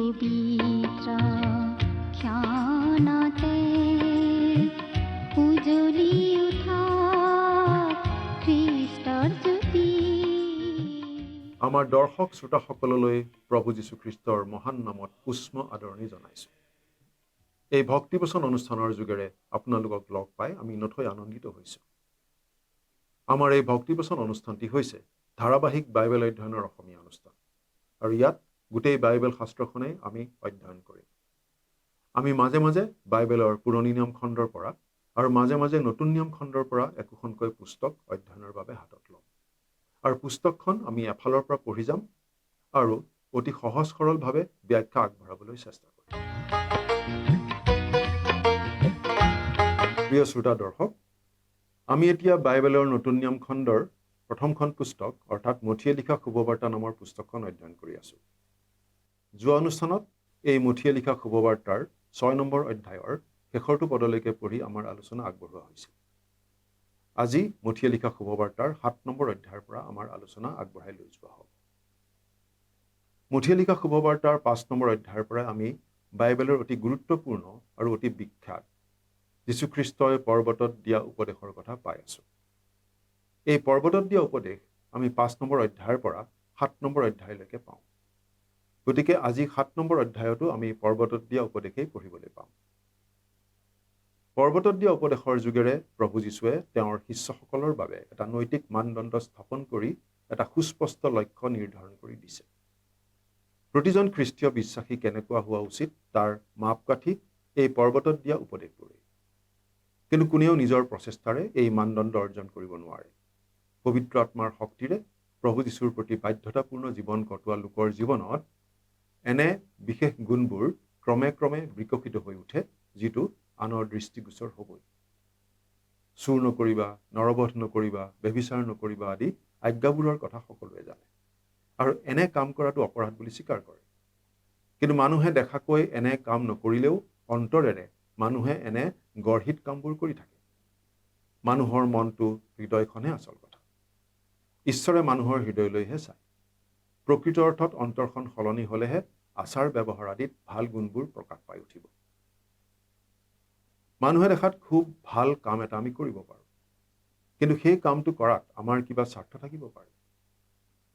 পবিত্ৰ ক্ষণতে উজলি উঠা খ্ৰীষ্টৰ জ্যোতি। আমাৰ দৰ্শক শ্ৰোতাসকললৈ প্ৰভু যীশুখ্ৰীষ্টৰ মহান নামত উষ্ম আদৰণি জনাইছোঁ। এই ভক্তিবচন অনুষ্ঠানৰ যোগেৰে আপোনালোকক লগ পাই আমি নথৈ আনন্দিত হৈছোঁ। আমাৰ এই ভক্তিবচন অনুষ্ঠানটি হৈছে ধাৰাবাহিক বাইবেল অধ্যয়নৰ অসমীয়া অনুষ্ঠান, আৰু ইয়াত গোটেই বাইবেল শাস্ত্ৰখনেই আমি অধ্যয়ন কৰিম। আমি মাজে মাজে বাইবেলৰ পুৰণি নিয়ম খণ্ডৰ পৰা আৰু মাজে মাজে নতুন নিয়ম খণ্ডৰ পৰা একোখনকৈ পুস্তক অধ্যয়নৰ বাবে হাতত ল'ম। আৰু পুস্তকখন আমি এফালৰ পৰা পঢ়ি যাম আৰু অতি সহজ সৰলভাৱে ব্যাখ্যা আগবঢ়াবলৈ চেষ্টা কৰিম। প্ৰিয় শ্ৰোতা দৰ্শক, আমি এতিয়া বাইবেলৰ নতুন নিয়ম খণ্ডৰ প্ৰথমখন পুস্তক অৰ্থাৎ মথিয়ে লিখা শুভবাৰ্তা নামৰ পুস্তকখন অধ্যয়ন কৰি আছোঁ। যোৱা অনুষ্ঠানত এই মথিয়ে লিখা শুভবাৰ্তাৰ 6 নম্বৰ অধ্যায়ৰ শেষৰটো পদলৈকে পঢ়ি আমাৰ আলোচনা আগবঢ়োৱা হৈছিল। আজি মথিয়ে লিখা শুভবাৰ্তাৰ 7 নম্বৰ অধ্যায়ৰ পৰা আমাৰ আলোচনা আগবঢ়াই লৈ যোৱা হ'ব। মথিয়ে লিখা শুভবাৰ্তাৰ 5 নম্বৰ অধ্যায়ৰ পৰা আমি বাইবেলৰ অতি গুৰুত্বপূৰ্ণ আৰু অতি বিখ্যাত যীশুখ্ৰীষ্টই পৰ্বতত দিয়া উপদেশৰ কথা পাই আছোঁ। এই পৰ্বতত দিয়া উপদেশ আমি 5 নম্বৰ অধ্যায়ৰ পৰা 7 নম্বৰ অধ্যায়লৈকে পাওঁ। গতিকে আজি 7 নম্বৰ অধ্যায়তো আমি পৰ্বতত দিয়া উপদেশেই পঢ়িবলৈ পাম। পৰ্বতত দিয়া উপদেশৰ যোগেৰে প্ৰভু যীশুৱে তেওঁৰ শিষ্যসকলৰ বাবে এটা নৈতিক মানদণ্ড স্থাপন কৰি এটা সুস্পষ্ট লক্ষ্য নিৰ্ধাৰণ কৰি দিছে। প্ৰতিজন খ্ৰীষ্টীয় বিশ্বাসী কেনেকুৱা হোৱা উচিত তাৰ মাপকাঠি এই পৰ্বতত দিয়া উপদেশবোৰেই। কিন্তু কোনেও নিজৰ প্ৰচেষ্টাৰে এই মানদণ্ড অৰ্জন কৰিব নোৱাৰে। পবিত্ৰ আত্মাৰ শক্তিৰে প্ৰভু যীশুৰ প্ৰতি বাধ্যতাপূৰ্ণ জীৱন কটোৱা লোকৰ জীৱনত এনে বিশেষ গুণবোৰ ক্ৰমে ক্ৰমে বিকশিত হৈ উঠে, যিটো আনৰ দৃষ্টিগোচৰ হ'বই। চুৰ নকৰিবা, নৰবধ নকৰিবা, ব্যভিচাৰ নকৰিবা আদি আজ্ঞাবোৰৰ কথা সকলোৱে জানে আৰু এনে কাম কৰাটো অপৰাধ বুলি স্বীকাৰ কৰে। কিন্তু মানুহে দেখাকৈ এনে কাম নকৰিলেও অন্তৰেৰে মানুহে এনে গৰ্হিত কামবোৰ কৰি থাকে। মানুহৰ মনটো, হৃদয়খনহে আচল কথা। ঈশ্বৰে মানুহৰ হৃদয়লৈহে চায়। প্ৰকৃত অৰ্থত অন্তৰখন সলনি হ'লেহে আচাৰ ব্যৱহাৰ আদিত ভাল গুণবোৰ প্ৰকাশ পাই উঠিব। মানুহে দেখাত খুব ভাল কাম এটা আমি কৰিব পাৰোঁ, কিন্তু সেই কামটো কৰাত আমাৰ কিবা স্বাৰ্থ থাকিব পাৰে।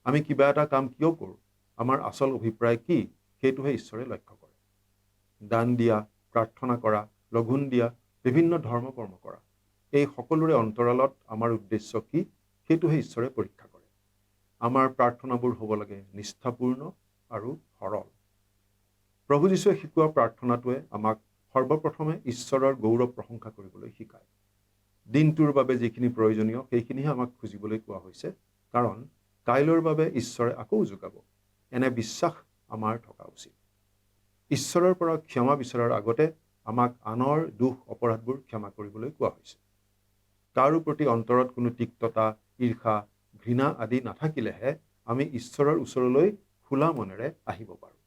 আমি কিবা এটা কাম কিয় কৰোঁ, আমাৰ আচল অভিপ্ৰায় কি, সেইটোহে ঈশ্বৰে লক্ষ্য কৰে। দান দিয়া, প্ৰাৰ্থনা কৰা, লঘোণ দিয়া, বিভিন্ন ধৰ্ম কৰ্ম কৰা, এই সকলোৰে অন্তৰালত আমাৰ উদ্দেশ্য কি, সেইটোহে ঈশ্বৰে পৰীক্ষা কৰে। আমাৰ প্ৰাৰ্থনাবোৰ হ'ব লাগে নিষ্ঠাপূৰ্ণ আৰু সৰল। প্ৰভু যীশুৱে শিকোৱা প্ৰাৰ্থনাটোৱে আমাক সৰ্বপ্ৰথমে ঈশ্বৰৰ গৌৰৱ প্ৰশংসা কৰিবলৈ শিকায়। দিনটোৰ বাবে যিখিনি প্ৰয়োজনীয় সেইখিনিহে আমাক খুজিবলৈ কোৱা হৈছে, কাৰণ কাইলৈৰ বাবে ঈশ্বৰে আকৌ যোগাব, এনে বিশ্বাস আমাৰ থকা উচিত। ঈশ্বৰৰ পৰা ক্ষমা বিচৰাৰ আগতে আমাক আনৰ দুখ অপৰাধবোৰ ক্ষমা কৰিবলৈ কোৱা হৈছে। কাৰো প্ৰতি অন্তৰত কোনো তিক্ততা, ঈৰ্ষা, ঘৃণা আদি নাথাকিলেহে আমি ঈশ্বৰৰ ওচৰলৈ খোলা মনেৰে আহিব পাৰোঁ।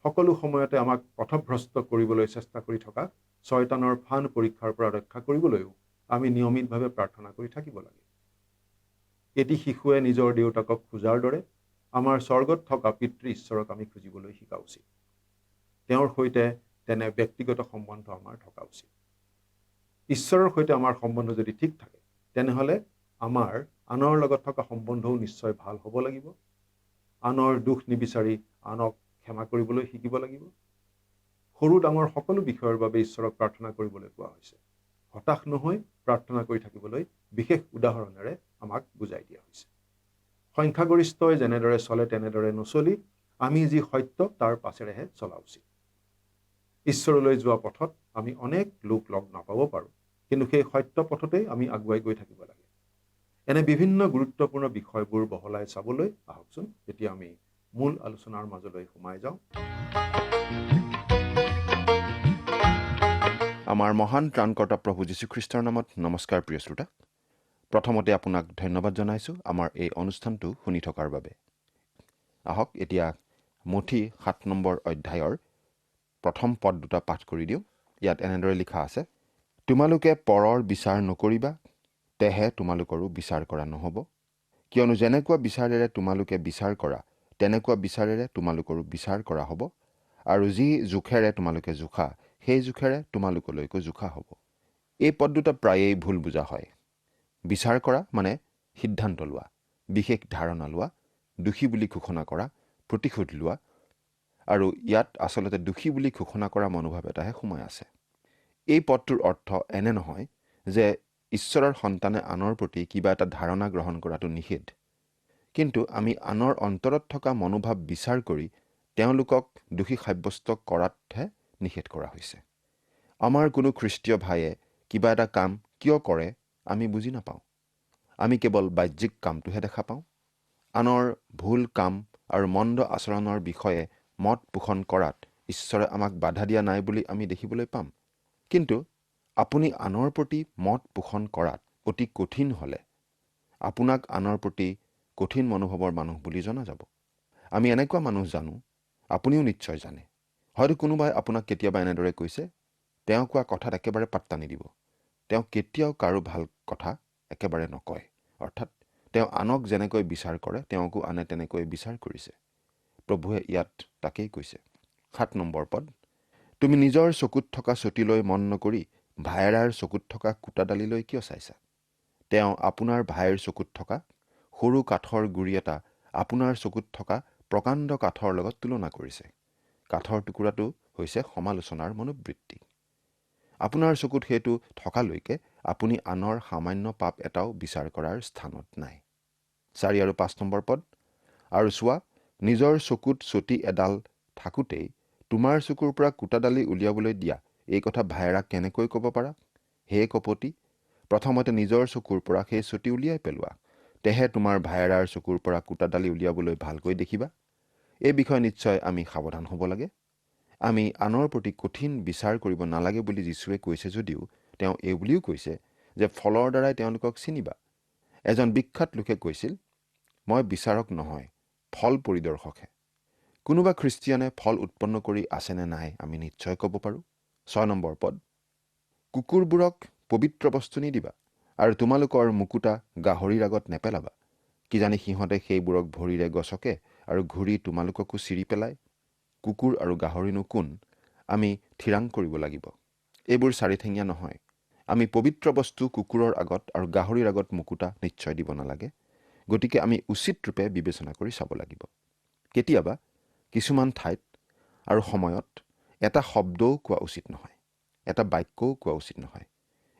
সকলো সময়তে আমাক পথভ্ৰষ্ট কৰিবলৈ চেষ্টা কৰি থকা শয়তানৰ ফান পৰীক্ষাৰ পৰা ৰক্ষা কৰিবলৈও আমি নিয়মিতভাৱে প্ৰাৰ্থনা কৰি থাকিব লাগে। এটি শিশুৱে নিজৰ দেউতাকক খোজাৰ দৰে আমাৰ স্বৰ্গত থকা পিতৃ ঈশ্বৰক আমি খুজিবলৈ শিকা উচিত। তেওঁৰ সৈতে তেনে ব্যক্তিগত সম্বন্ধ আমাৰ থকা উচিত। ঈশ্বৰৰ সৈতে আমাৰ সম্বন্ধ যদি ঠিক থাকে, তেনেহ'লে আমাৰ আনৰ লগত থকা সম্বন্ধও নিশ্চয় ভাল হ'ব লাগিব। আনৰ দুখ নিবিচাৰি আনক ক্ষমা কৰিবলৈ শিকিব লাগিব। সৰু ডাঙৰ সকলো বিষয়ৰ বাবে ঈশ্বৰক প্ৰাৰ্থনা কৰিবলৈ কোৱা হৈছে। হতাশ নহৈ প্ৰাৰ্থনা কৰি থাকিবলৈ বিশেষ উদাহৰণেৰে আমাক বুজাই দিয়া হৈছে। সংখ্যাগৰিষ্ঠই যেনেদৰে চলে তেনেদৰে নচলি আমি যি সত্য তাৰ পাছেৰেহে চলা উচিত। ঈশ্বৰলৈ যোৱা পথত আমি অনেক লোক লগ নাপাব পাৰোঁ, কিন্তু সেই সত্য পথতেই আমি আগুৱাই গৈ থাকিব লাগে। এনে বিভিন্ন গুৰুত্বপূৰ্ণ বিষয়বোৰ বহলাই চাবলৈ আহকচোন এতিয়া আমি মূল আলোচনাৰ মাজলৈ সোমাই যাওঁ। আমাৰ মহান ত্ৰাণকৰ্তা প্ৰভু যীশুখ্ৰীষ্টৰ নামত নমস্কাৰ প্ৰিয় শ্ৰোতা। প্ৰথমতে আপোনাক ধন্যবাদ জনাইছোঁ আমাৰ এই অনুষ্ঠানটো শুনি থকাৰ বাবে। আহক এতিয়া মথি 7 নম্বৰ অধ্যায়ৰ প্ৰথম পদ দুটা পাঠ কৰি দিওঁ। ইয়াত এনেদৰে লিখা আছে, তোমালোকে পৰৰ বিচাৰ নকৰিবা, তেহে তোমালোকৰো বিচাৰ কৰা নহ'ব। কিয়নো যেনেকুৱা বিচাৰেৰে তোমালোকে বিচাৰ কৰা, তেনেকুৱা বিচাৰেৰে তোমালোকৰো বিচাৰ কৰা হ'ব, আৰু যি জোখেৰে তোমালোকে জোখা সেই জোখেৰে তোমালোকলৈকো জোখা হ'ব। এই পদ দুটা প্ৰায়েই ভুল বুজা হয়। বিচাৰ কৰা মানে সিদ্ধান্ত লোৱা, বিশেষ ধাৰণা লোৱা, দোষী বুলি ঘোষণা কৰা, প্ৰতিশোধ লোৱা, আৰু ইয়াত আচলতে দোষী বুলি ঘোষণা কৰা মনোভাৱ এটাহে সোমাই আছে। এই পদটোৰ অৰ্থ এনে নহয় যে ঈশ্বৰৰ সন্তানে আনৰ প্ৰতি কিবা এটা ধাৰণা গ্ৰহণ কৰাটো নিষেধ, কিন্তু আমি আনৰ অন্তৰত থকা মনোভাৱ বিচাৰ কৰি তেওঁলোকক দোষী সাব্যস্ত কৰাতহে নিষেধ কৰা হৈছে। আমাৰ কোনো খ্ৰীষ্টীয় ভাইয়ে কিবা এটা কাম কিয় কৰে আমি বুজি নাপাওঁ। আমি কেৱল বাহ্যিক কামটোহে দেখা পাওঁ। আনৰ ভুল কাম আৰু মন্দ আচৰণৰ বিষয়ে মত পোষণ কৰাত ঈশ্বৰে আমাক বাধা দিয়া নাই বুলি আমি দেখিবলৈ পাম। কিন্তু আপুনি আনৰ প্ৰতি মত পোষণ কৰাত অতি কঠিন হ'লে আপোনাক আনৰ প্ৰতি কঠিন মনোভাৱৰ মানুহ বুলি জনা যাব। আমি এনেকুৱা মানুহ জানো, আপুনিও নিশ্চয় জানে। হয়তো কোনোবাই আপোনাক কেতিয়াবা এনেদৰে কৈছে, তেওঁ কোৱা কথাত একেবাৰে পাত্তা নিদিব। তেওঁ কেতিয়াও কাৰো ভাল কথা একেবাৰে নকয়। অৰ্থাৎ তেওঁ আনক যেনেকৈ বিচাৰ কৰে তেওঁকো আনে তেনেকৈ বিচাৰ কৰিছে। প্ৰভুৱে ইয়াত তাকেই কৈছে। 7 নম্বৰ পদ, তুমি নিজৰ চকুত থকা চটিলৈ মন নকৰি ভায়েৰাৰ চকুত থকা কুটাডালিলৈ কিয় চাইছা? তেওঁ আপোনাৰ ভাইৰ চকুত থকা সৰু কাঠৰ গুৰি এটা আপোনাৰ চকুত থকা প্ৰকাণ্ড কাঠৰ লগত তুলনা কৰিছে। কাঠৰ টুকুৰাটো হৈছে সমালোচনাৰ মনোবৃত্তি। আপোনাৰ চকুত সেইটো থকালৈকে আপুনি আনৰ সামান্য পাপ এটাও বিচাৰ কৰাৰ স্থানত নাই। 4 আৰু 5 নম্বৰ পদ, আৰু চোৱা, নিজৰ চকুত চটি এডাল থাকোঁতেই তোমাৰ চকুৰ পৰা কুটাডালি উলিয়াবলৈ দিয়া, এই কথা ভায়েৰাক কেনেকৈ ক'ব পাৰা? হে কপটি, প্ৰথমতে নিজৰ চকুৰ পৰা সেই চটি উলিয়াই পেলোৱা, তেহে তোমাৰ ভায়েৰাৰ চকুৰ পৰা কুটাডালি উলিয়াবলৈ ভালকৈ দেখিবা। এই বিষয়ে নিশ্চয় আমি সাৱধান হ'ব লাগে। আমি আনৰ প্ৰতি কঠিন বিচাৰ কৰিব নালাগে বুলি যীশুৱে কৈছে যদিও তেওঁ এই বুলিও কৈছে যে ফলৰ দ্বাৰাই তেওঁলোকক চিনিবা। এজন বিখ্যাত লোকে কৈছিল, মই বিচাৰক নহয়, ফল পৰিদৰ্শকহে। কোনোবা খ্ৰীষ্টিয়ানে ফল উৎপন্ন কৰি আছেনে নাই আমি নিশ্চয় ক'ব পাৰোঁ। 6 নম্বৰ পদ, কুকুৰবোৰক পবিত্ৰ বস্তু নিদিবা আৰু তোমালোকৰ মুকুতা গাহৰিৰ আগত নেপেলাবা, কিজানি সিহঁতে সেইবোৰক ভৰিৰে গছকে আৰু ঘূৰি তোমালোককো চিৰি পেলায়। কুকুৰ আৰু গাহৰিনো কোন আমি থিৰাং কৰিব লাগিব। এইবোৰ চাৰিঠেঙীয়া নহয়। আমি পবিত্ৰ বস্তু কুকুৰৰ আগত আৰু গাহৰিৰ আগত মুকুতা নিশ্চয় দিব নালাগে। গতিকে আমি উচিত ৰূপে বিবেচনা কৰি চাব লাগিব। কেতিয়াবা কিছুমান ঠাইত আৰু সময়ত এটা শব্দও কোৱা উচিত নহয়, এটা বাক্যও কোৱা উচিত নহয়।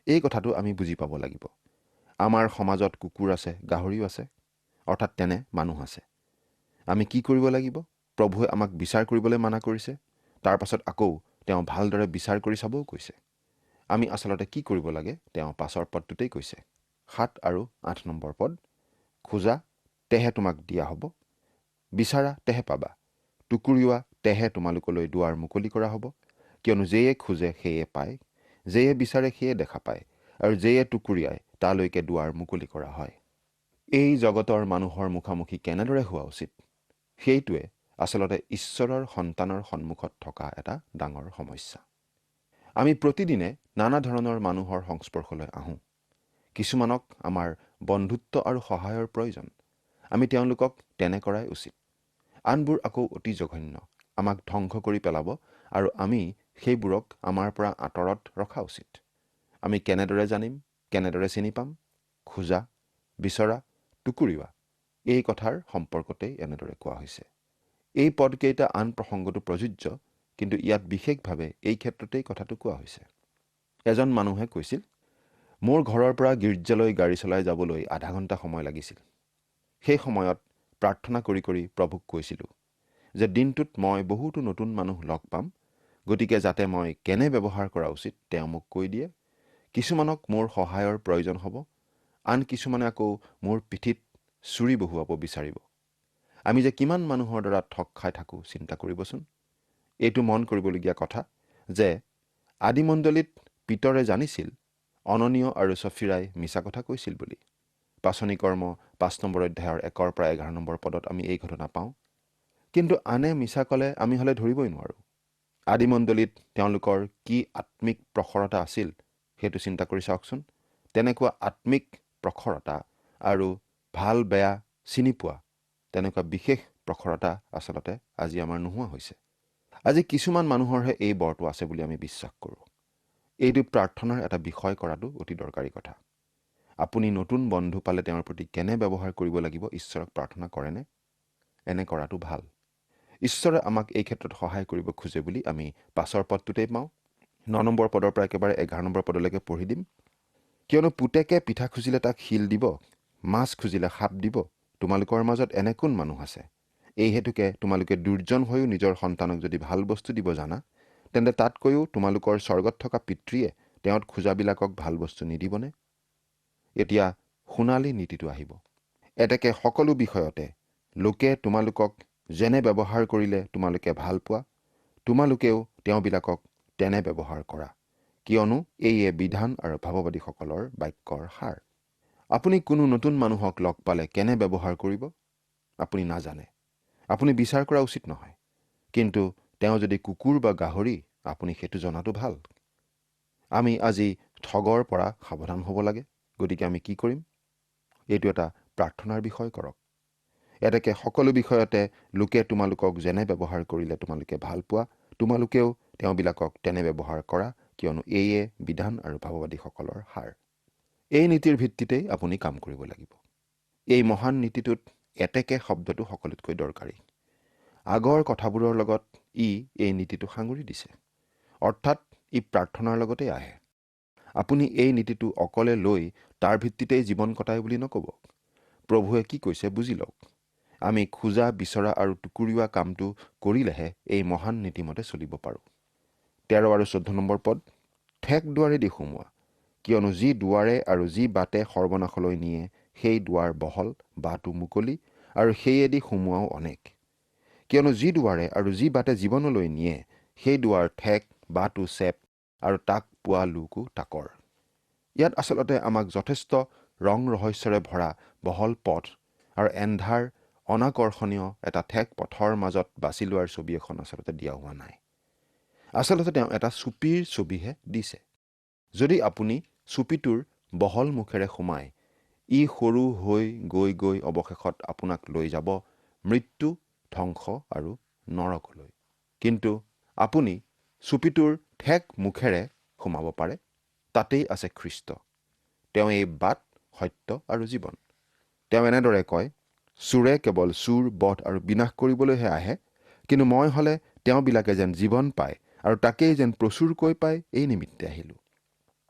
এই কথাটো আমি বুজি পাব লাগিব। আমাৰ সমাজত কুকুৰ আছে, গাহৰিও আছে, অৰ্থাৎ তেনে মানুহ আছে। আমি কি কৰিব লাগিব? প্ৰভুৱে আমাক বিচাৰ কৰিবলৈ মানা কৰিছে, তাৰ পাছত আকৌ তেওঁ ভালদৰে বিচাৰ কৰি চাবও কৈছে। আমি আচলতে কি কৰিব লাগে তেওঁ পাছৰ পদটোতেই কৈছে। 7 আৰু 8 নম্বৰ পদ, খোজা তেহে তোমাক দিয়া হ'ব, বিচাৰা তেহে পাবা, টুকুৰিওৱা তেহে তোমালোকলৈ দুৱাৰ মুকলি কৰা হ'ব। কিয়নো যেয়ে খোজে সেয়ে পায়, যেয়ে বিচাৰে সেয়ে দেখা পায়, আৰু যেয়ে টুকুৰিয়াই তালৈকে দুৱাৰ মুকলি কৰা হয়। এই জগতৰ মানুহৰ মুখামুখি কেনেদৰে হোৱা উচিত? সেইটোৱে আচলতে ঈশ্বৰৰ সন্তানৰ সন্মুখত থকা এটা ডাঙৰ সমস্যা। আমি প্ৰতিদিনে নানা ধৰণৰ মানুহৰ সংস্পৰ্শলৈ আহোঁ। কিছুমানক আমাৰ বন্ধুত্ব আৰু সহায়ৰ প্ৰয়োজন। আমি তেওঁলোকক তেনে কৰাই উচিত। আনবোৰ আকৌ অতি জঘন্য, আমাক ধ্বংস কৰি পেলাব, আৰু আমি সেইবোৰক আমাৰ পৰা আঁতৰত ৰখা উচিত। আমি কেনেদৰে জানিম, কেনেদৰে চিনি পাম? খোজা, বিচৰা, টুকুৰিওৱা, এই কথাৰ সম্পৰ্কতেই এনেদৰে কোৱা হৈছে। এই পদকেইটা আন প্ৰসংগতো প্ৰযোজ্য, কিন্তু ইয়াত বিশেষভাৱে এই ক্ষেত্ৰতেই কথাটো কোৱা হৈছে। এজন মানুহে কৈছিল, মোৰ ঘৰৰ পৰা গীৰ্জালৈ গাড়ী চলাই যাবলৈ আধা ঘণ্টা সময় লাগিছিল। সেই সময়ত প্ৰাৰ্থনা কৰি কৰি প্ৰভুক কৈছিলোঁ যে দিনটোত মই বহুতো নতুন মানুহ লগ পাম, গতিকে যাতে মই কেনে ব্যৱহাৰ কৰা উচিত তেওঁ মোক কৈ দিয়ে। কিছুমানক মোৰ সহায়ৰ প্ৰয়োজন হ'ব, আন কিছুমানে আকৌ মোৰ পিঠিত চুৰি বহুৱাব বিচাৰিব। আমি যে কিমান মানুহৰ দ্বাৰা ঠগ খাই থাকোঁ চিন্তা কৰিবচোন। এইটো মন কৰিবলগীয়া কথা যে আদিমণ্ডলীত পিতৰে জানিছিল অননীয় আৰু ছফিৰাই মিছা কথা কৈছিল বুলি। পাচনি কৰ্ম 5 নম্বৰ অধ্যায়ৰ 1 পৰা 11 নম্বৰ পদত আমি এই ঘটনা পাওঁ। কিন্তু আনে মিছা ক'লে আমি হ'লে ধৰিবই নোৱাৰোঁ। আদিমণ্ডলীত তেওঁলোকৰ কি আত্মিক প্ৰখৰতা আছিল সেইটো চিন্তা কৰি চাওকচোন। তেনেকুৱা আত্মিক প্ৰখৰতা আৰু ভাল বেয়া চিনি পোৱা তেনেকুৱা বিশেষ প্ৰখৰতা আচলতে আজি আমাৰ নোহোৱা হৈছে। আজি কিছুমান মানুহৰহে এই বৰটো আছে বুলি আমি বিশ্বাস কৰোঁ। এইটো প্ৰাৰ্থনাৰ এটা বিষয় কৰাটো অতি দৰকাৰী কথা। আপুনি নতুন বন্ধু পালে তেওঁৰ প্ৰতি কেনে ব্যৱহাৰ কৰিব লাগিব ঈশ্বৰক প্ৰাৰ্থনা কৰেনে? এনে কৰাটো ভাল। ঈশ্বৰে আমাক এই ক্ষেত্ৰত সহায় কৰিব খোজে বুলি আমি 5 পদটোতেই পাওঁ। 9 নম্বৰ পদৰ পৰা একেবাৰে 11 নম্বৰ পদলৈকে পঢ়ি দিম। কিয়নো পুতেকে পিঠা খুজিলে তাক শিল দিব, মাছ খুজিলে সাপ দিব। তোমালোকৰ মাজত এনে কোন মানুহ আছে? এই হেতুকে তোমালোকে দুৰ্জন হৈও নিজৰ সন্তানক যদি ভাল বস্তু দিব জানা, তেন্তে তাতকৈও তোমালোকৰ স্বৰ্গত থকা পিতৃয়ে তেওঁত খোজাবিলাকক ভাল বস্তু নিদিবনে? এতিয়া সোণালী নীতিটো আহিব। এতেকে সকলো বিষয়তে লোকে তোমালোকক যেনে ব্যৱহাৰ কৰিলে তোমালোকে ভাল পোৱা, তোমালোকেও তেওঁবিলাকক তেনে ব্যৱহাৰ কৰা, কিয়নো এইয়ে বিধান আৰু ভাৱবাদীসকলৰ বাক্যৰ সাৰ। আপুনি কোনো নতুন মানুহক লগ পালে কেনে ব্যৱহাৰ কৰিব? আপুনি নাজানে। আপুনি বিচাৰ কৰা উচিত নহয়। কিন্তু তেওঁ যদি কুকুৰ বা গাহৰি, আপুনি সেইটো জনাটো ভাল। আমি আজি ঠগৰ পৰা সাৱধান হ'ব লাগে। গতিকে আমি কি কৰিম? এইটো এটা প্ৰাৰ্থনাৰ বিষয় কৰক। এতেকে সকলো বিষয়তে লোকে তোমালোকক যেনে ব্যৱহাৰ কৰিলে তোমালোকে ভাল পোৱা, তোমালোকেও তেওঁবিলাকক তেনে ব্যৱহাৰ কৰা, কিয়নো এইয়ে বিধান আৰু ভাৱবাদীসকলৰ সাৰ। এই নীতিৰ ভিত্তিতেই আপুনি কাম কৰিব লাগিব। এই মহান নীতিটোত এতেকে শব্দটো সকলোতকৈ দৰকাৰী। আগৰ কথাবোৰৰ লগত এই নীতিটো সাঙুৰি দিছে। অৰ্থাৎ ই প্ৰাৰ্থনাৰ লগতেই আহে। আপুনি এই নীতিটো অকলে লৈ তাৰ ভিত্তিতেই জীৱন কটায় বুলি নক'ব। প্ৰভুৱে কি কৈছে বুজি লওক। আমি খোজা, বিচৰা আৰু টুকুৰিওৱা কামটো কৰিলেহে এই মহান নীতিমতে চলিব পাৰোঁ। 13 আৰু 14 নম্বৰ পদ। ঠেক দুৱাৰেদি সোমোৱা, কিয়নো যি দুৱাৰে আৰু যি বাটে সৰ্বনাশলৈ নিয়ে, সেই দুৱাৰ বহল, বাটো মুকলি, আৰু সেয়েদি সোমোৱাও অনেক। কিয়নো যি দুৱাৰে আৰু যি বাটে জীৱনলৈ নিয়ে, সেই দুৱাৰ ঠেক, বাটো চেপ, আৰু তাক পোৱা লোকো তাকৰ। ইয়াত আচলতে আমাক যথেষ্ট ৰং ৰহস্যৰে ভৰা বহল পথ আৰু এন্ধাৰ অনাকৰ্ষণীয় এটা ঠেক পথৰ মাজত বাছি লোৱাৰ ছবি এখন আচলতে দিয়া হোৱা নাই। আচলতে তেওঁ এটা চুপিৰ ছবিহে দিছে। যদি আপুনি চুপিটোৰ বহল মুখেৰে সোমায়, ই সৰু হৈ গৈ গৈ অৱশেষত আপোনাক লৈ যাব মৃত্যু, ধ্বংস আৰু নৰকলৈ। কিন্তু আপুনি চুপিটোৰ ঠেক মুখেৰে সোমাব পাৰে। তাতেই আছে খ্ৰীষ্ট। তেওঁ এই বাট, সত্য আৰু জীৱন। তেওঁ এনেদৰে কয়, চোৰে কেৱল চোৰ, বধ আৰু বিনাশ কৰিবলৈহে আহে, কিন্তু মই হ'লে তেওঁবিলাকে যেন জীৱন পায় আৰু তাকেই যেন প্ৰচুৰকৈ পায়, এই নিমিত্তে আহিলোঁ।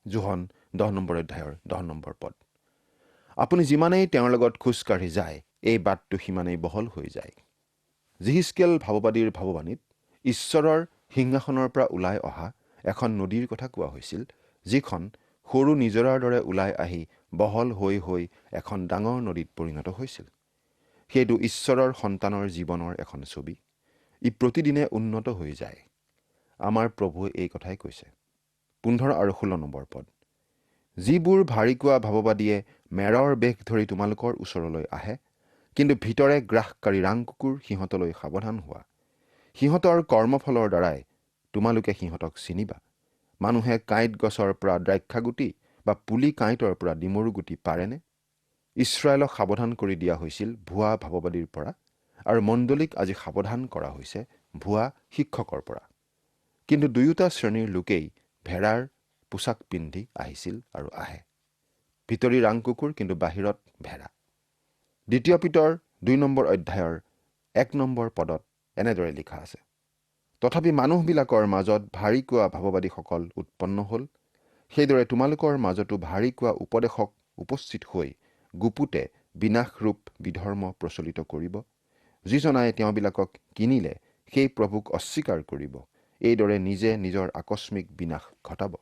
যোহন 10 নম্বৰ অধ্যায়ৰ 10 নম্বৰ পদ। আপুনি যিমানেই তেওঁৰ লগত খোজকাঢ়ি যায়, এই বাটটো সিমানেই বহল হৈ যায়। যিহিচকেল ভাৱবাদীৰ ভাৱবাণীত ঈশ্বৰৰ সিংহাসনৰ পৰা ওলাই অহা এখন নদীৰ কথা কোৱা হৈছিল, যিখন সৰু নিজৰাৰ দৰে ওলাই আহি বহল হৈ হৈ এখন ডাঙৰ নদীত পৰিণত হৈছিল। সেইটো ঈশ্বৰৰ সন্তানৰ জীৱনৰ এখন ছবি। ই প্ৰতিদিনে উন্নত হৈ যায়। আমাৰ প্ৰভুৱে এই কথাই কৈছে। 15 আৰু 16 নম্বৰ পদ। যিবোৰ ভাৰিকোৱা ভাৱবাদীয়ে মেৰৰ বেশ ধৰি তোমালোকৰ ওচৰলৈ আহে, কিন্তু ভিতৰে গ্ৰাসকাৰী ৰাংকুকুৰ সিহঁতলৈ সাৱধান হোৱা। সিহঁতৰ কৰ্মফলৰ দ্বাৰাই তোমালোকে সিহঁতক চিনিবা। মানুহে কাঁইট গছৰ পৰা দ্ৰাক্ষাগুটি বা পুলি কাঁইটৰ পৰা ডিমৰু গুটি পাৰেনে? ইছৰাইলক সাৱধান কৰি দিয়া হৈছিল ভুৱা ভাৱবাদীৰ পৰা, আৰু মণ্ডলীক আজি সাৱধান কৰা হৈছে ভুৱা শিক্ষকৰ পৰা। কিন্তু দুয়োটা শ্ৰেণীৰ লোকেই ভেড়াৰ পোছাক পিন্ধি আহিছিল আৰু আহে। ভিতৰি ৰাংকুকুৰ, কিন্তু বাহিৰত ভেড়া। 2 পিতৰ 2 নম্বৰ অধ্যায়ৰ 1 নম্বৰ পদত এনেদৰে লিখা আছে, তথাপি মানুহবিলাকৰ মাজত ভাৰিকোৱা ভাৱবাদীসকল উৎপন্ন হ'ল। সেইদৰে তোমালোকৰ মাজতো ভাৰিকোৱা উপদেশক উপস্থিত হৈ গুপুতে বিনাশৰূপ বিধৰ্ম প্ৰচলিত কৰিব। যিজনাই তেওঁবিলাকক কিনিলে সেই প্ৰভুক অস্বীকাৰ কৰিব, এইদৰে নিজে নিজৰ আকস্মিক বিনাশ ঘটাব।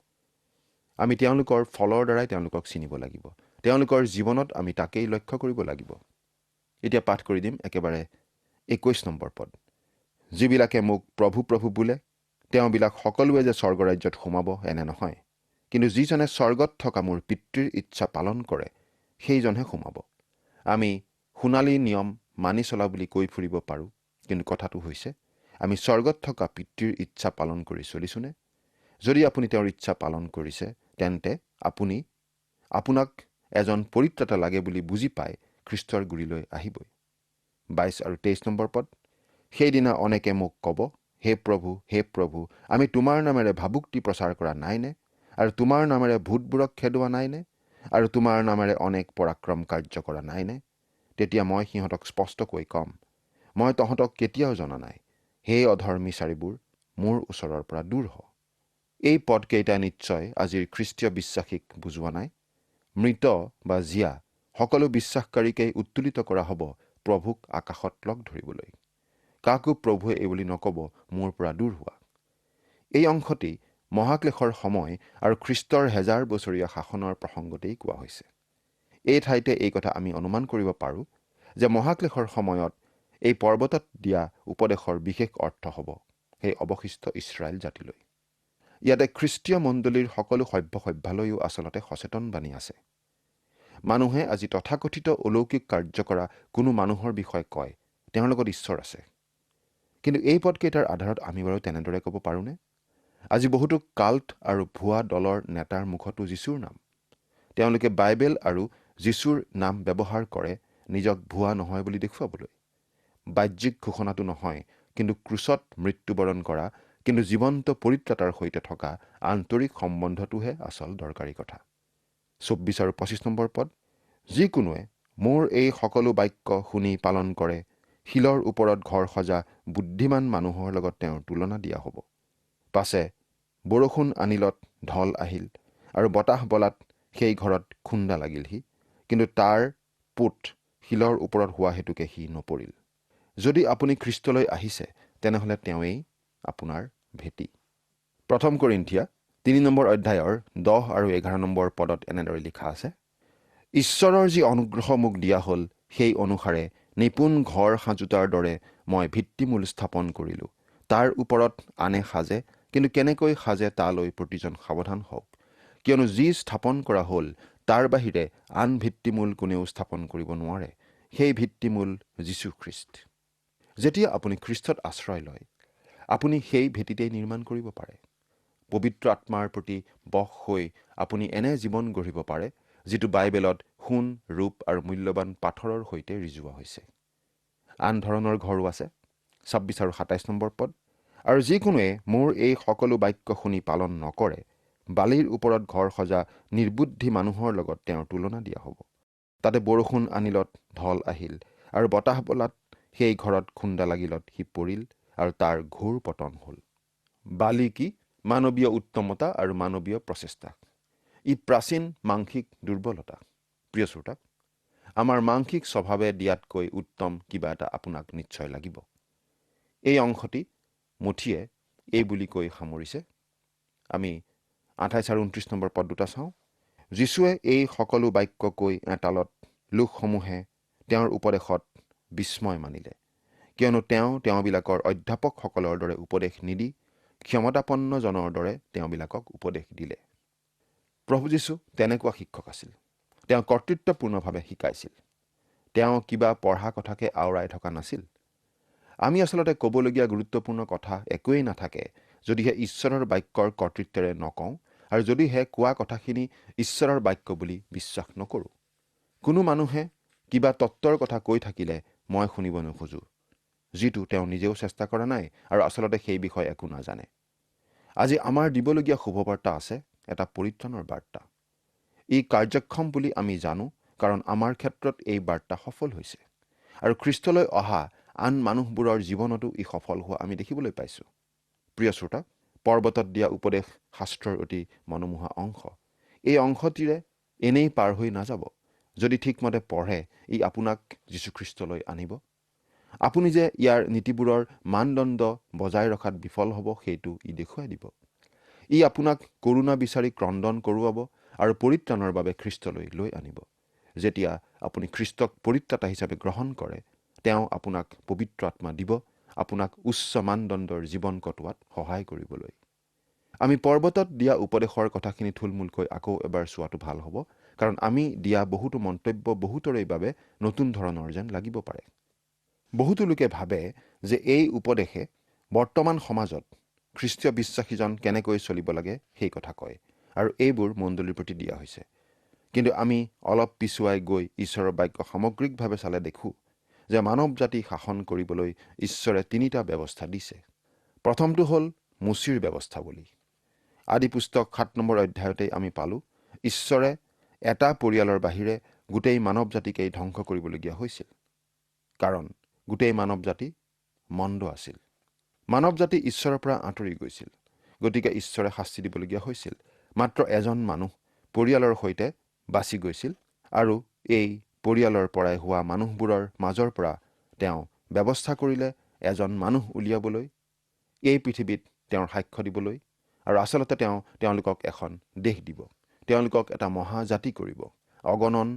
আমি তেওঁলোকৰ ফলৰ দ্বাৰাই তেওঁলোকক চিনিব লাগিব। তেওঁলোকৰ জীৱনত আমি তাকেই লক্ষ্য কৰিব লাগিব। এতিয়া পাঠ কৰি দিম একেবাৰে 21 নম্বৰ পদ। যিবিলাকে মোক প্ৰভু প্ৰভু বোলে, তেওঁবিলাক সকলোৱে যে স্বৰ্গৰাজ্যত সোমাব এনে নহয়, কিন্তু যিজনে স্বৰ্গত থকা মোৰ পিতৃৰ ইচ্ছা পালন কৰে, সেইজনহে সোমাব। আমি সোণালী নিয়ম মানি চলা বুলি কৈ ফুৰিব পাৰোঁ, কিন্তু কথাটো হৈছে আমি স্বৰ্গত থকা পিতৃৰ ইচ্ছা পালন কৰি চলিছোনে? যদি আপুনি তেওঁৰ ইচ্ছা পালন কৰিছে, তেন্তে আপোনাক এজন পৰিত্ৰাতা লাগে বুলি বুজি পাই খ্ৰীষ্টৰ গুৰিলৈ আহিবই। 22 আৰু 23 নম্বৰ পদ। সেইদিনা অনেকে মোক ক'ব, হে প্ৰভু, আমি তোমাৰ নামেৰে ভাবুক্তি প্ৰচাৰ কৰা নাইনে? আৰু তোমাৰ নামেৰে ভূতবোৰক খেদোৱা নাইনে? আৰু তোমাৰ নামেৰে অনেক পৰাক্ৰম কাৰ্য কৰা নাইনে? তেতিয়া মই সিহঁতক স্পষ্টকৈ ক'ম, মই তহঁতক কেতিয়াও জনা নাই। হে অধৰ্মীচাৰীবোৰ, মোৰ ওচৰৰ পৰা দূৰ হ। এই পদকেইটা নিশ্চয় আজিৰ খ্ৰীষ্টীয় বিশ্বাসীক বুজোৱা নাই। মৃত বা জীয়া সকলো বিশ্বাসকাৰীকেই উত্তোলিত কৰা হ'ব প্ৰভুক আকাশত লগ ধৰিবলৈ। কাকো প্ৰভুৱে এইবুলি নক'ব, মোৰ পৰা দূৰ হোৱা। এই অংশটি মহাক্লেশৰ সময় আৰু খ্ৰীষ্টৰ 1000 বছৰীয়া শাসনৰ প্ৰসংগতেই কোৱা হৈছে। এই ঠাইতে এই কথা আমি অনুমান কৰিব পাৰোঁ যে মহাক্লেশৰ সময়ত এই পৰ্বতত দিয়া উপদেশৰ বিশেষ অৰ্থ হ'ব সেই অৱশিষ্ট ইছৰাইল জাতিলৈ। ইয়াতে খ্ৰীষ্টীয় মণ্ডলীৰ সকলো সভ্যলৈও আচলতে সচেতন বাণী আছে। মানুহে আজি তথাকথিত অলৌকিক কাৰ্য কৰা কোনো মানুহৰ বিষয়ে কয় তেওঁৰ লগত ঈশ্বৰ আছে। কিন্তু এই পদকেইটাৰ আধাৰত আমি বাৰু তেনেদৰে ক'ব পাৰোঁনে? আজি বহুতো কাল্ট আৰু ভুৱা দলৰ নেতাৰ মুখতো যীশুৰ নাম। তেওঁলোকে বাইবেল আৰু যীশুৰ নাম ব্যৱহাৰ কৰে নিজক ভুৱা নহয় বুলি দেখুৱাবলৈ। বাহ্যিক ঘোষণাটো নহয়, কিন্তু ক্ৰুচত মৃত্যুবৰণ কৰা কিন্তু জীৱন্ত পৰিত্ৰাতাৰ সৈতে থকা আন্তৰিক সম্বন্ধটোহে আচল দৰকাৰী কথা। 24 আৰু 25 নম্বৰ পদ, যিকোনোৱে মোৰ এই সকলো বাক্য শুনি পালন কৰে, শিলৰ ওপৰত ঘৰ সজা বুদ্ধিমান মানুহৰ লগত তেওঁৰ তুলনা দিয়া হ'ব। পাছে বৰষুণ আনিলত ঢল আহিল আৰু বতাহ বলাত সেই ঘৰত খুন্দা লাগিলহি, কিন্তু তাৰ পোত শিলৰ ওপৰত হোৱা হেতুকে সি নপৰিল। যদি আপুনি খ্ৰীষ্টলৈ আহিছে, তেনেহ'লে তেওঁৱেই আপোনাৰ ভেটি। 1 কৰিন্থিয়া 3 নম্বৰ অধ্যায়ৰ 10 আৰু 11 নম্বৰ পদত এনেদৰে লিখা আছে, ঈশ্বৰৰ যি অনুগ্ৰহ মোক দিয়া হ'ল, সেই অনুসাৰে নিপুণ ঘৰ সাজোতাৰ দৰে মই ভিত্তিমূল স্থাপন কৰিলোঁ। তাৰ ওপৰত আনে সাজে, কিন্তু কেনেকৈ সাজে তালৈ প্ৰতিজন সাৱধান হওক। কিয়নো যি স্থাপন কৰা হ'ল তাৰ বাহিৰে আন ভিত্তিমূল কোনেও স্থাপন কৰিব নোৱাৰে। সেই ভিত্তিমূল যীশুখ্ৰীষ্ট। যেতিয়া আপুনি খ্ৰীষ্টত আশ্ৰয় লয়, আপুনি সেই ভেটিতেই নিৰ্মাণ কৰিব পাৰে। পবিত্ৰ আত্মাৰ প্ৰতি বশ হৈ আপুনি এনে জীৱন গঢ়িব পাৰে যিটো বাইবেলত সোণ, ৰূপ আৰু মূল্যৱান পাথৰৰ সৈতে ৰিজোৱা হৈছে। আন ধৰণৰ ঘৰো আছে। 26 আৰু 27 নম্বৰ পদ, আৰু যিকোনোৱে মোৰ এই সকলো বাক্য শুনি পালন নকৰে, বালিৰ ওপৰত ঘৰ সজা নিৰ্বুদ্ধি মানুহৰ লগত তেওঁৰ তুলনা দিয়া হ'ব। তাতে বৰষুণ আনিলত ঢল আহিল আৰু বতাহ বলাত সেই ঘৰত খুন্দা লাগিলত সি পৰিল আৰু তাৰ ঘোৰ পতন হ'ল। বালি কি? মানৱীয় উত্তমতা আৰু মানৱীয় প্ৰচেষ্টা। ই প্ৰাচীন মাংসিক দুৰ্বলতা। প্ৰিয় শ্ৰোতা, আমাৰ মাংসিক স্বভাৱে দিয়াতকৈ উত্তম কিবা এটা আপোনাক নিশ্চয় লাগিব। এই অংশটি মুঠিয়ে এই বুলি কৈ সামৰিছে। আমি 28 আৰু 29 নম্বৰ পদ দুটা চাওঁ। যীশুৱে এই সকলো বাক্য কৈ এতালত লোকসমূহে তেওঁৰ উপদেশত বিস্ময় মানিলে, কিয়নো তেওঁবিলাকৰ অধ্যাপকসকলৰ দৰে উপদেশ নিদি ক্ষমতাপন্নজনৰ দৰে তেওঁবিলাকক উপদেশ দিলে। প্ৰভু যীশু তেনেকুৱা শিক্ষক আছিল। তেওঁ কৰ্তৃত্বপূৰ্ণভাৱে শিকাইছিল। তেওঁ কিবা পঢ়া কথাকে আওৰাই থকা নাছিল। আমি আচলতে ক'বলগীয়া গুৰুত্বপূৰ্ণ কথা একোৱেই নাথাকে যদিহে ঈশ্বৰৰ বাক্যৰ কৰ্তৃত্বেৰে নকওঁ আৰু যদিহে কোৱা কথাখিনি ঈশ্বৰৰ বাক্য বুলি বিশ্বাস নকৰোঁ। কোনো মানুহে কিবা তত্ত্বৰ কথা কৈ থাকিলে মই শুনিব নোখোজোঁ, যিটো তেওঁ নিজেও চেষ্টা কৰা নাই আৰু আচলতে সেই বিষয়ে একো নাজানে। আজি আমাৰ দিবলগীয়া শুভবাৰ্তা আছে, এটা পৰিত্ৰাণৰ বাৰ্তা। ই কাৰ্যক্ষম বুলি আমি জানো, কাৰণ আমাৰ ক্ষেত্ৰত এই বাৰ্তা সফল হৈছে আৰু খ্ৰীষ্টলৈ অহা আন মানুহবোৰৰ জীৱনতো ই সফল হোৱা আমি দেখিবলৈ পাইছোঁ। প্ৰিয় শ্ৰোতা, পৰ্বতত দিয়া উপদেশ শাস্ত্ৰৰ অতি মনোমোহা অংশ। এই অংশটিৰে এনেই পাৰ হৈ নাযাব। যদি ঠিকমতে পঢ়ে, ই আপোনাক যীশুখ্ৰীষ্টলৈ আনিব। আপুনি যে ইয়াৰ নীতিবোৰৰ মানদণ্ড বজাই ৰখাত বিফল হ'ব, সেইটো ই দেখুৱাই দিব। ই আপোনাক কৰুণা বিচাৰি ক্ৰদন কৰোৱাব আৰু পৰিত্ৰাণৰ বাবে খ্ৰীষ্টলৈ লৈ আনিব। যেতিয়া আপুনি খ্ৰীষ্টক পৰিত্ৰাতা হিচাপে গ্ৰহণ কৰে, তেওঁ আপোনাক পবিত্ৰ আত্মা দিব, আপোনাক উচ্চ মানদণ্ডৰ জীৱন কটোৱাত সহায় কৰিবলৈ। আমি পৰ্বতত দিয়া উপদেশৰ কথাখিনি থুলমূলকৈ আকৌ এবাৰ চোৱাটো ভাল হ'ব, কাৰণ আমি দিয়া বহুতো মন্তব্য বহুতৰে বাবে নতুন ধৰণৰ যেন লাগিব পাৰে। বহুতো লোকে ভাবে যে এই উপদেশে বৰ্তমান সমাজত খ্ৰীষ্টীয় বিশ্বাসীজন কেনেকৈ চলিব লাগে সেই কথা কয় আৰু এইবোৰ মণ্ডলীৰ প্ৰতি দিয়া হৈছে। কিন্তু আমি অলপ পিছুৱাই গৈ ঈশ্বৰৰ বাক্য সামগ্ৰিকভাৱে চালে দেখোঁ যে মানৱ জাতি শাসন কৰিবলৈ ঈশ্বৰে 3টা ব্যৱস্থা দিছে। প্ৰথমটো হ'ল মুচিৰ ব্যৱস্থাৱলী। আদি পুস্তক 7 নম্বৰ অধ্যায়তেই আমি পালোঁ ঈশ্বৰে এটা পৰিয়ালৰ বাহিৰে গোটেই মানৱ জাতিকেই ধ্বংস কৰিবলগীয়া হৈছিল, কাৰণ গোটেই মানৱ জাতি মন্দ আছিল। মানৱ জাতি ঈশ্বৰৰ পৰা আঁতৰি গৈছিল, গতিকে ঈশ্বৰে শাস্তি দিবলগীয়া হৈছিল। মাত্ৰ এজন মানুহ পৰিয়ালৰ সৈতে বাচি গৈছিল, আৰু এই পৰিয়ালৰ পৰাই হোৱা মানুহবোৰৰ মাজৰ পৰা তেওঁ ব্যৱস্থা কৰিলে এজন মানুহ উলিয়াবলৈ, এই পৃথিৱীত তেওঁৰ সাক্ষ্য দিবলৈ, আৰু আচলতে তেওঁলোকক এখন দেশ দিব, তেওঁলোকক এটা মহাজাতি কৰিব, অগণন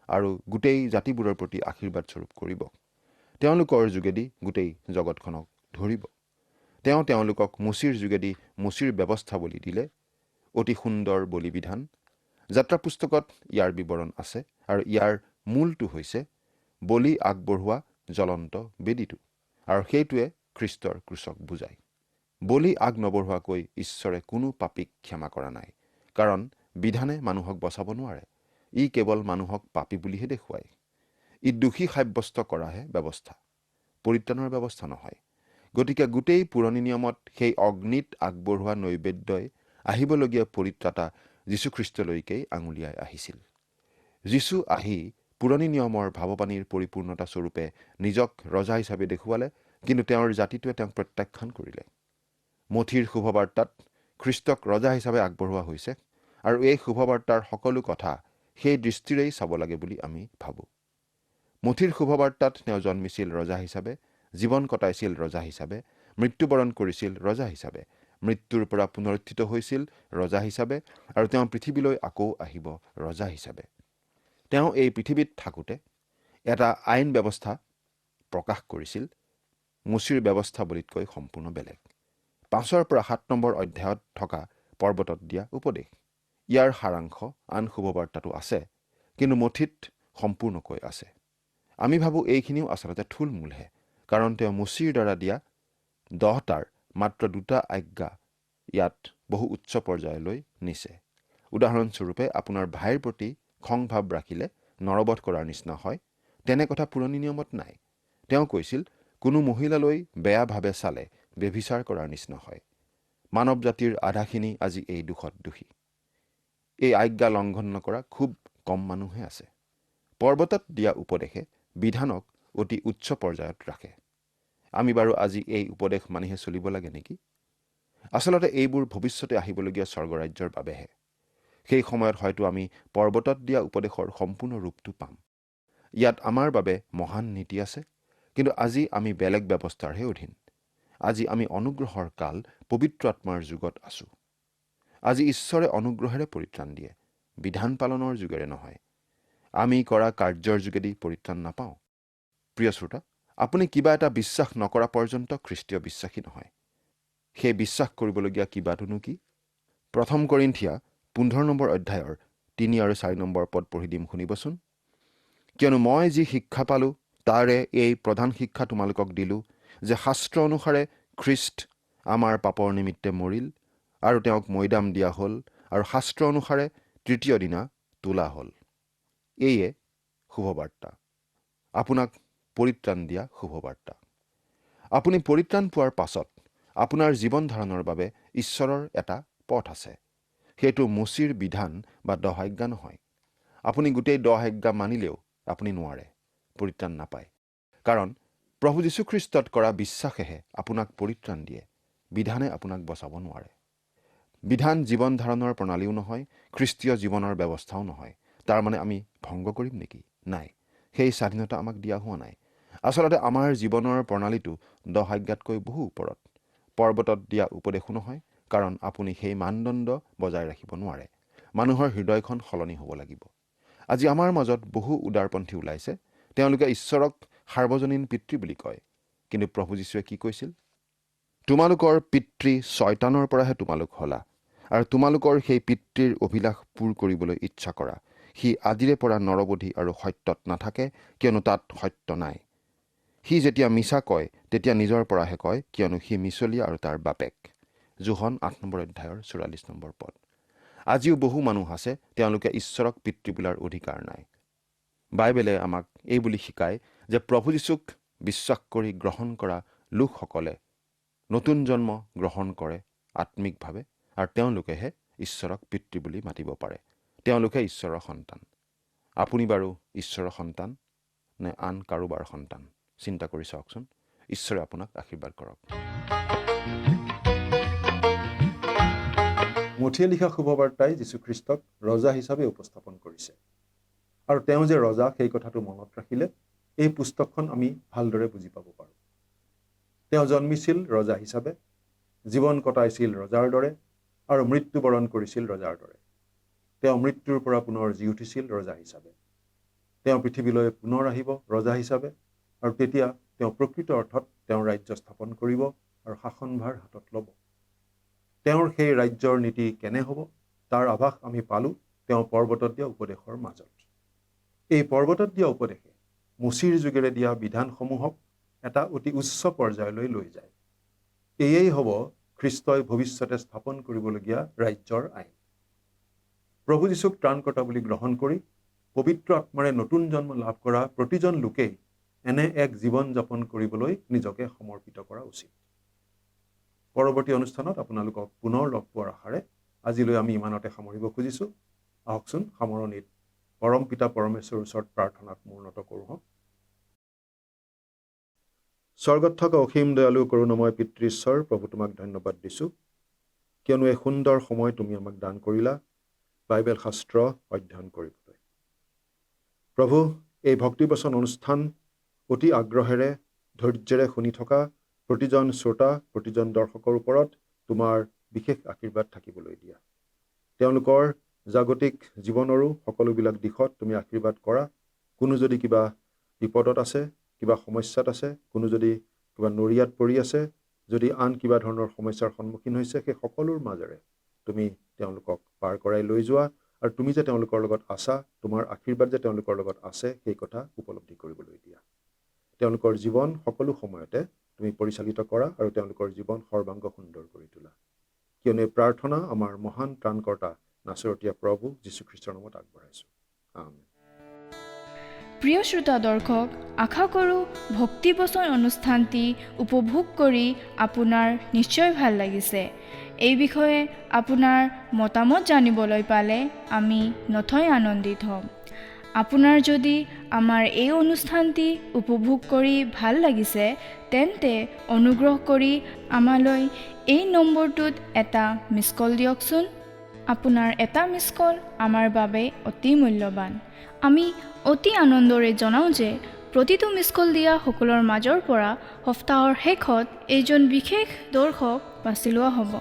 আৰু গোটেই জাতিবোৰৰ প্ৰতি আশীৰ্বাদ স্বৰূপ কৰিব। তেওঁলোকৰ যোগেদি গোটেই জগতখনক ধৰিব। তেওঁলোকক মুচিৰ যোগেদি মুচিৰ ব্যৱস্থাৱলী দিলে, অতি সুন্দৰ বলিবিধান। যাত্ৰা পুস্তকত ইয়াৰ বিৱৰণ আছে, আৰু ইয়াৰ মূলটো হৈছে বলি আগবঢ়োৱা জ্বলন্ত বেদীটো, আৰু সেইটোৱে খ্ৰীষ্টৰ ক্ৰুচক বুজায়। বলি আগ নবঢ়োৱাকৈ ঈশ্বৰে কোনো পাপীক ক্ষমা কৰা নাই, কাৰণ বিধানে মানুহক বচাব নোৱাৰে। ই কেৱল মানুহক পাপী বুলিহে দেখুৱায়। ই দোষী সাব্যস্ত কৰাহে ব্যৱস্থা, পৰিত্ৰাণৰ ব্যৱস্থা নহয়। গতিকে গোটেই পুৰণি নিয়মত সেই অগ্নিত আগবঢ়োৱা নৈবেদ্যই আহিবলগীয়া পৰিত্ৰাতা যীশুখ্ৰীষ্টলৈকেই আঙুলিয়াই আহিছিল। যীশু আহি পুৰণি নিয়মৰ ভাৱবাণীৰ পৰিপূৰ্ণতা স্বৰূপে নিজক ৰজা হিচাপে দেখুৱালে, কিন্তু তেওঁৰ জাতিটোৱে তেওঁক প্ৰত্যাখ্যান কৰিলে। মথিৰ শুভবাৰ্তাত খ্ৰীষ্টক ৰজা হিচাপে আগবঢ়োৱা হৈছে, আৰু এই শুভবাৰ্তাৰ সকলো কথা সেই দৃষ্টিৰেই চাব লাগে বুলি আমি ভাবোঁ। মথিৰ শুভবাৰ্তাত তেওঁ জন্মিছিল ৰজা হিচাপে, জীৱন কটাইছিল ৰজা হিচাপে, মৃত্যুবৰণ কৰিছিল ৰজা হিচাপে, মৃত্যুৰ পৰা পুনৰুত্থিত হৈছিল ৰজা হিচাপে, আৰু তেওঁ পৃথিৱীলৈ আকৌ আহিব ৰজা হিচাপে। তেওঁ এই পৃথিৱীত থাকোঁতে এটা আইন ব্যৱস্থা প্ৰকাশ কৰিছিল, মুচিৰ ব্যৱস্থাৱলীতকৈ সম্পূৰ্ণ বেলেগ। 5 পৰা 7 নম্বৰ অধ্যায়ত থকা পৰ্বতত দিয়া উপদেশ, ইয়াৰ সাৰাংশ আন শুভবাৰ্তাটো আছে, কিন্তু মথিত সম্পূৰ্ণকৈ আছে। আমি ভাবোঁ এইখিনিও আচলতে থুলমূলহে, কাৰণ তেওঁ মুচিৰ দ্বাৰা দিয়া 10টাৰ মাত্ৰ 2টা আজ্ঞা ইয়াত বহু উচ্চ পৰ্যায়লৈ নিছে। উদাহৰণস্বৰূপে, আপোনাৰ ভাইৰ প্ৰতি খং ভাৱ ৰাখিলে নৰবধ কৰাৰ নিচিনা হয়, তেনে কথা পুৰণি নিয়মত নাই। তেওঁ কৈছিল, কোনো মহিলালৈ বেয়াভাৱে চালে ব্যভিচাৰ কৰাৰ নিচিনা হয়। মানৱ জাতিৰ আধাখিনি আজি এই দোষত দোষী। এই আজ্ঞা লংঘন নকৰা খুব কম মানুহে আছে। পৰ্বতত দিয়া উপদেশে বিধানক অতি উচ্চ পৰ্যায়ত ৰাখে। আমি বাৰু আজি এই উপদেশ মানিহে চলিব লাগে নেকি? আচলতে এইবোৰ ভৱিষ্যতে আহিবলগীয়া স্বৰ্গৰাজ্যৰ বাবেহে। সেই সময়ত হয়তো আমি পৰ্বতত দিয়া উপদেশৰ সম্পূৰ্ণ ৰূপটো পাম। ইয়াত আমাৰ বাবে মহান নীতি আছে, কিন্তু আজি আমি বেলেগ ব্যৱস্থাৰহে অধীন। আজি আমি অনুগ্ৰহৰ কাল, পবিত্ৰ আত্মাৰ যুগত আছোঁ। আজি ঈশ্বৰে অনুগ্ৰহেৰে পৰিত্ৰাণ দিয়ে, বিধান পালনৰ যোগেৰে নহয়। আমি কৰা কাৰ্যৰ যোগেদি পৰিত্ৰাণ নাপাওঁ। প্ৰিয় শ্ৰোতা, আপুনি কিবা এটা বিশ্বাস নকৰা পৰ্যন্ত খ্ৰীষ্টীয় বিশ্বাসী নহয়। সেই বিশ্বাস কৰিবলগীয়া কিবাটোনো কি? 1 কৰিন্থিয়া 15 নম্বৰ অধ্যায়ৰ 3 আৰু 4 নম্বৰ পদ পঢ়ি দিম, শুনিবচোন। কিয়নো মই যি শিক্ষা পালোঁ তাৰে এই প্ৰধান শিক্ষা তোমালোকক দিলোঁ, যে শাস্ত্ৰ অনুসাৰে খ্ৰীষ্ট আমাৰ পাপৰ নিমিত্তে মৰিল, আৰু তেওঁক মৈদাম দিয়া হ'ল, আৰু শাস্ত্ৰ অনুসাৰে তৃতীয় দিনা তোলা হ'ল। এইয়ে শুভবাৰ্তা, আপোনাক পৰিত্ৰাণ দিয়া শুভবাৰ্তা। আপুনি পৰিত্ৰাণ পোৱাৰ পাছত আপোনাৰ জীৱন ধাৰণৰ বাবে ঈশ্বৰৰ এটা পথ আছে। সেইটো মুচিৰ বিধান বা 10 আজ্ঞা নহয়। আপুনি গোটেই 10 আজ্ঞা মানিলেও আপুনি নোৱাৰে, পৰিত্ৰাণ নাপায়। কাৰণ প্ৰভু যীশুখ্ৰীষ্টত কৰা বিশ্বাসেহে আপোনাক পৰিত্ৰাণ দিয়ে, বিধানে আপোনাক বচাব নোৱাৰে। বিধান জীৱন ধাৰণৰ প্ৰণালীও নহয়, খ্ৰীষ্টীয় জীৱনৰ ব্যৱস্থাও নহয়। তাৰমানে আমি ভংগ কৰিম নেকি? নাই, সেই স্বাধীনতা আমাক দিয়া হোৱা নাই। আচলতে আমাৰ জীৱনৰ প্ৰণালীটো 10 আজ্ঞাতকৈ বহু ওপৰত। পৰ্বতত দিয়া উপদেশো নহয়, কাৰণ আপুনি সেই মানদণ্ড বজাই ৰাখিব নোৱাৰে। মানুহৰ হৃদয়খন সলনি হ'ব লাগিব। আজি আমাৰ মাজত বহু উদাৰপন্থী ওলাইছে। তেওঁলোকে ঈশ্বৰক সাৰ্বজনীন পিতৃ বুলি কয়, কিন্তু প্ৰভু যীশুৱে কি কৈছিল? তোমালোকৰ পিতৃ শয়তানৰ পৰাহে তোমালোক হলা, আৰু তোমালোকৰ সেই পিতৃৰ অভিলাষ পূৰ কৰিবলৈ ইচ্ছা কৰা। সি আদিৰে পৰা নৰবধি আৰু সত্যত নাথাকে, কিয়নো তাত সত্য নাই। সি যেতিয়া মিছা কয় তেতিয়া নিজৰ পৰাহে কয়, কিয়নো সি মিছলীয়া আৰু তাৰ বাপেক। যোহন 8 নম্বৰ অধ্যায়ৰ 44 নম্বৰ পদ। আজিও বহু মানুহ আছে, তেওঁলোকে ঈশ্বৰক পিতৃ বোলাৰ অধিকাৰ নাই। বাইবেলে আমাক এই বুলি শিকায় যে প্ৰভু যীশুক বিশ্বাস কৰি গ্ৰহণ কৰা লোকসকলে নতুন জন্ম গ্ৰহণ কৰে আত্মিকভাৱে আৰু তেওঁলোকেহে ঈশ্বৰক পিতৃ বুলি মাতিব পাৰে। তেওঁলোকে ঈশ্বৰৰ সন্তান। আপুনি বাৰু ঈশ্বৰৰ সন্তান নে আন কাৰোবাৰ সন্তান? চিন্তা কৰি চাওকচোন। ঈশ্বৰে আপোনাক আশীৰ্বাদ কৰক। মথিয়ে লিখা শুভবাৰ্তাই যীশুখ্ৰীষ্টক ৰজা হিচাপে উপস্থাপন কৰিছে। আৰু তেওঁ যে ৰজা সেই কথাটো মনত ৰাখিলে এই পুস্তকখন আমি ভালদৰে বুজি পাব পাৰোঁ। তেওঁ জন্মিছিল ৰজা হিচাপে, জীৱন কটাইছিল ৰজাৰ দৰে আৰু মৃত্যুবৰণ কৰিছিল ৰজাৰ দৰে। তেওঁ মৃত্যুৰ পৰা পুনৰ জি উঠিছিল ৰজা হিচাপে। তেওঁ পৃথিৱীলৈ পুনৰ আহিব ৰজা হিচাপে আৰু তেতিয়া তেওঁ প্ৰকৃত অৰ্থত তেওঁৰ ৰাজ্য স্থাপন কৰিব আৰু শাসনভাৰ হাতত ল'ব। তেওঁৰ সেই ৰাজ্যৰ নীতি কেনে হ'ব তাৰ আভাস আমি পালোঁ তেওঁ পৰ্বতত দিয়া উপদেশৰ মাজত। এই পৰ্বতত দিয়া উপদেশে মুচিৰ যুগেৰে দিয়া বিধানসমূহক এটা অতি উচ্চ পৰ্যায়লৈ লৈ যায়। এয়েই হ'ব খ্ৰীষ্টই ভৱিষ্যতে স্থাপন কৰিবলগীয়া ৰাজ্যৰ আইন। প্ৰভু যীশুক ত্ৰাণকৰ্তা বুলি গ্ৰহণ কৰি পবিত্ৰ আত্মাৰে নতুন জন্ম লাভ কৰা প্ৰতিজন লোকেই এনে এক জীৱন যাপন কৰিবলৈ নিজকে সমৰ্পিত কৰা উচিত। পৰৱৰ্তী অনুষ্ঠানত আপোনালোকক পুনৰ লগ পোৱাৰ আশাৰে আজিলৈ আমি ইমানতে সামৰিব খুজিছোঁ। আহকচোন সামৰণিত পৰম পিতা পৰমেশ্বৰৰ ওচৰত প্ৰাৰ্থনাত মূৰ্ণত কৰোঁ। স্বৰ্গত থকা অসীম দয়ালু কৰুণাময় পিতৃ ঈশ্বৰ, প্ৰভু তোমাক ধন্যবাদ দিছোঁ, কিয়নো এই সুন্দৰ সময় তুমি আমাক দান কৰিলা বাইবেল শাস্ত্ৰ অধ্যয়ন কৰিবলৈ। প্ৰভু, এই ভক্তিবচন অনুষ্ঠান অতি আগ্ৰহেৰে ধৈৰ্যেৰে শুনি থকা প্ৰতিজন শ্ৰোতা প্ৰতিজন দৰ্শকৰ ওপৰত তোমাৰ বিশেষ আশীৰ্বাদ থাকিবলৈ দিয়া। তেওঁলোকৰ জাগতিক জীৱনৰো সকলোবিলাক দিশত তুমি আশীৰ্বাদ কৰা। কোনো যদি কিবা বিপদত আছে, কিবা সমস্যাত আছে, কোনো যদি কিবা নৰিয়াত পৰি আছে, যদি আন কিবা ধৰণৰ সমস্যাৰ সন্মুখীন হৈছে, সেই সকলোৰ মাজেৰে তুমি তেওঁলোকক পাৰ কৰাই লৈ যোৱা আৰু তুমি যে তেওঁলোকৰ লগত আছা, তোমাৰ আশীৰ্বাদ যে তেওঁলোকৰ লগত আছে সেই কথা উপলব্ধি কৰিবলৈ দিয়া। তেওঁলোকৰ জীৱন সকলো সময়তে তুমি পৰিচালিত কৰা আৰু তেওঁলোকৰ জীৱন সৰ্বাংগ সুন্দৰ কৰি তোলা। কিয়নো এই প্ৰাৰ্থনা আমাৰ মহান ত্ৰাণকৰ্তা নাচৰতীয়া প্ৰভু যীশুখ্ৰীষ্টৰ নামত আগবঢ়াইছোঁ। আমেন। প্ৰিয় শ্ৰোতা দৰ্শক, আশা কৰোঁ ভক্তিবচন অনুষ্ঠানটি উপভোগ কৰি আপোনাৰ নিশ্চয় ভাল লাগিছে। এই বিষয়ে আপোনাৰ মতামত জানিবলৈ পালে আমি নথৈ আনন্দিত হ'ম। আপোনাৰ যদি আমাৰ এই অনুষ্ঠানটি উপভোগ কৰি ভাল লাগিছে তেন্তে অনুগ্ৰহ কৰি আমালৈ এই নম্বৰটোত এটা মিছ কল দিয়কচোন। আপোনাৰ এটা মিছ কল আমাৰ বাবে অতি মূল্যৱান। আমি অতি আনন্দৰে জনাওঁ যে প্ৰতিটো মিছ কল দিয়া সকলৰ মাজৰ পৰা সপ্তাহৰ শেষত এজন বিশেষ দৰ্শক বাছি লোৱা হ'ব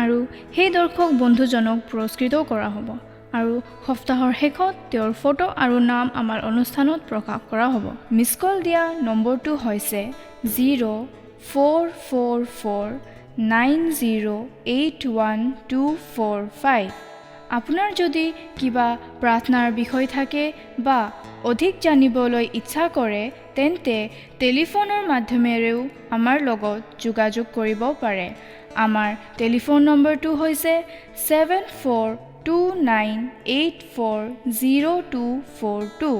আৰু সেই দৰ্শক বন্ধুজনক পুৰস্কৃতও কৰা হ'ব আৰু সপ্তাহৰ শেষত তেওঁৰ ফটো আৰু নাম আমাৰ অনুষ্ঠানত প্ৰকাশ কৰা হ'ব। মিছ কল দিয়া নম্বৰটো হৈছে 0444908125। আপোনাৰ যদি কিবা প্ৰাৰ্থনাৰ বিষয় থাকে বা অধিক জানিবলৈ ইচ্ছা কৰে তেন্তে টেলিফোনৰ মাধ্যমেৰেও আমাৰ লগত যোগাযোগ কৰিব পাৰে। আমাৰ টেলিফোন নম্বৰটো হৈছে 7429840242।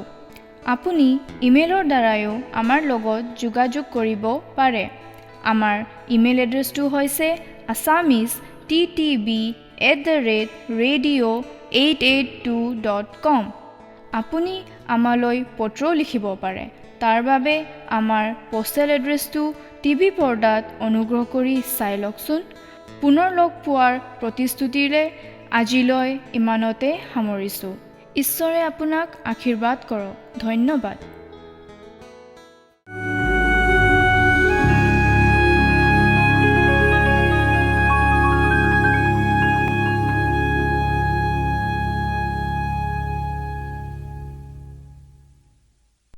আপুনি ইমেইলৰ দ্বাৰাও আমাৰ লগত যোগাযোগ কৰিব পাৰে। আমাৰ ইমেইল এড্ৰেছটো হৈছে assamese@radio882.com। আপুনি আমালৈ পত্ৰও লিখিব পাৰে। তাৰ বাবে আমাৰ পোষ্টেল এড্ৰেছটো টিভি পৰ্দাত অনুগ্ৰহ কৰি চাই লওকচোন। পুনৰ লগ পোৱাৰ প্ৰতিশ্ৰুতিৰে আজিলৈ ইমানতে সামৰিছোঁ। ঈশ্বৰে আপোনাক আশীৰ্বাদ কৰক। ধন্যবাদ।